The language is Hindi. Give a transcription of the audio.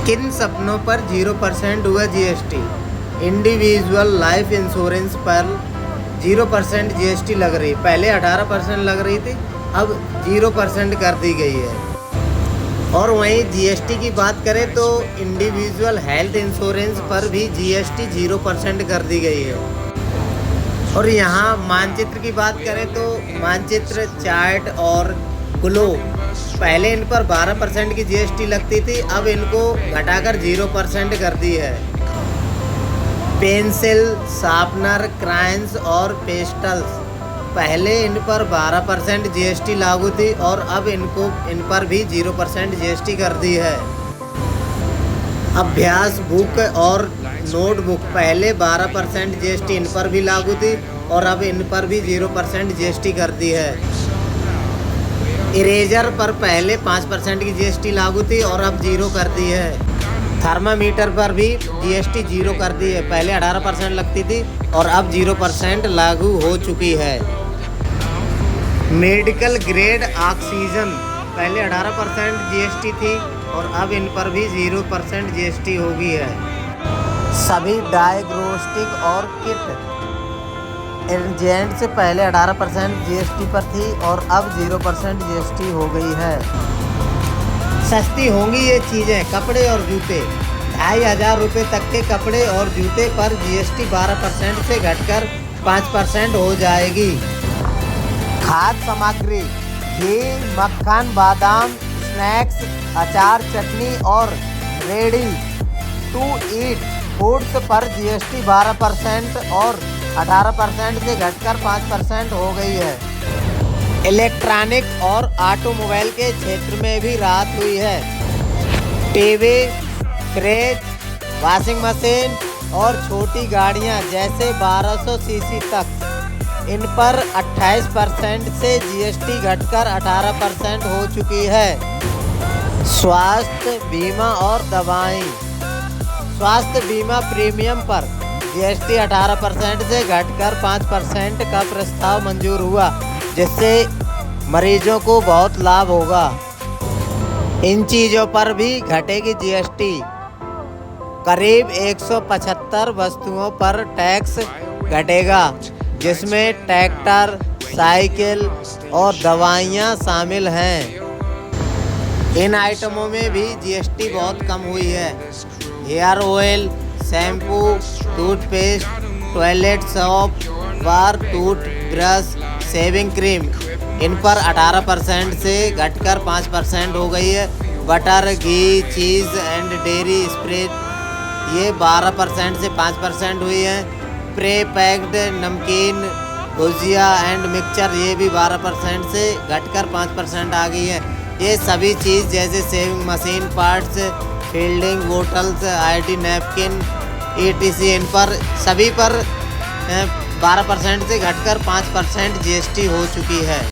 किन सपनों पर 0% हुआ जीएसटी? इंडिविजुअल लाइफ इंश्योरेंस पर 0% जीएसटी लग रही, पहले 18% लग रही थी, अब 0% कर दी गई है। और वहीं जीएसटी की बात करें तो इंडिविजुअल हेल्थ इंश्योरेंस पर भी जीएसटी 0% कर दी गई है। और यहाँ मानचित्र की बात करें तो मानचित्र, चार्ट और ग्लो, पहले इन पर 12% की जीएसटी लगती थी, अब इनको घटाकर 0% कर दी है। पेंसिल, शार्पनर, क्रायंस और पेस्टल्स, पहले इन पर 12% जीएसटी लागू थी और अब इन पर भी 0% जीएसटी कर दी है। अभ्यास बुक और नोटबुक, पहले 12% जीएसटी इन पर भी लागू थी और अब इन पर भी 0% जीएसटी कर दी है। इरेजर पर पहले 5% की जीएसटी लागू थी और अब 0 कर दी है। थर्मामीटर पर भी जीएसटी 0 कर दी है, पहले 18% लगती थी और अब 0% लागू हो चुकी है। मेडिकल ग्रेड ऑक्सीजन, पहले 18% जीएसटी थी और अब इन पर भी 0% जीएसटी हो गई है। सभी डायग्नोस्टिक और किट एजेंट से पहले 18% जीएसटी पर थी और अब 0% जीएसटी हो गई है। सस्ती होंगी ये चीज़ें, कपड़े और जूते। 2500 रुपये तक के कपड़े और जूते पर जीएसटी 12% से घटकर 5% हो जाएगी। खाद्य सामग्री, घी, मक्खन, बादाम, स्नैक्स, अचार, चटनी और रेडी टू ईट फूड्स पर जीएसटी 12% और 18% से घटकर 5% हो गई है। इलेक्ट्रॉनिक और ऑटोमोबाइल के क्षेत्र में भी राहत हुई है। टीवी, फ्रिज, वॉशिंग मशीन और छोटी गाड़ियां जैसे 1200 सीसी तक, इन पर 28% से जीएसटी घटकर 18% हो चुकी है। स्वास्थ्य बीमा और दवाएं, स्वास्थ्य बीमा प्रीमियम पर जीएसटी 18% से घटकर 5% का प्रस्ताव मंजूर हुआ, जिससे मरीजों को बहुत लाभ होगा। इन चीज़ों पर भी घटेगी जीएसटी। करीब 175 वस्तुओं पर टैक्स घटेगा, जिसमें ट्रैक्टर, साइकिल और दवाइयाँ शामिल हैं। इन आइटमों में भी जीएसटी बहुत कम हुई है। Hair oil, shampoo, toothpaste, toilet soap, bar, toothbrush, shaving cream, इन पर 18% से घटकर 5% हो गई है। Butter, ghee, cheese and dairy spread, ये 12% से 5% हुई है। प्री पैक्ड नमकीन, भुजिया एंड मिक्सचर, ये भी 12% से घटकर 5% आ गई है। ये सभी चीज़ जैसे saving machine parts, fielding bottles, ID napkin, ETC, इन पर सभी पर 12% से घटकर 5% जीएसटी हो चुकी है।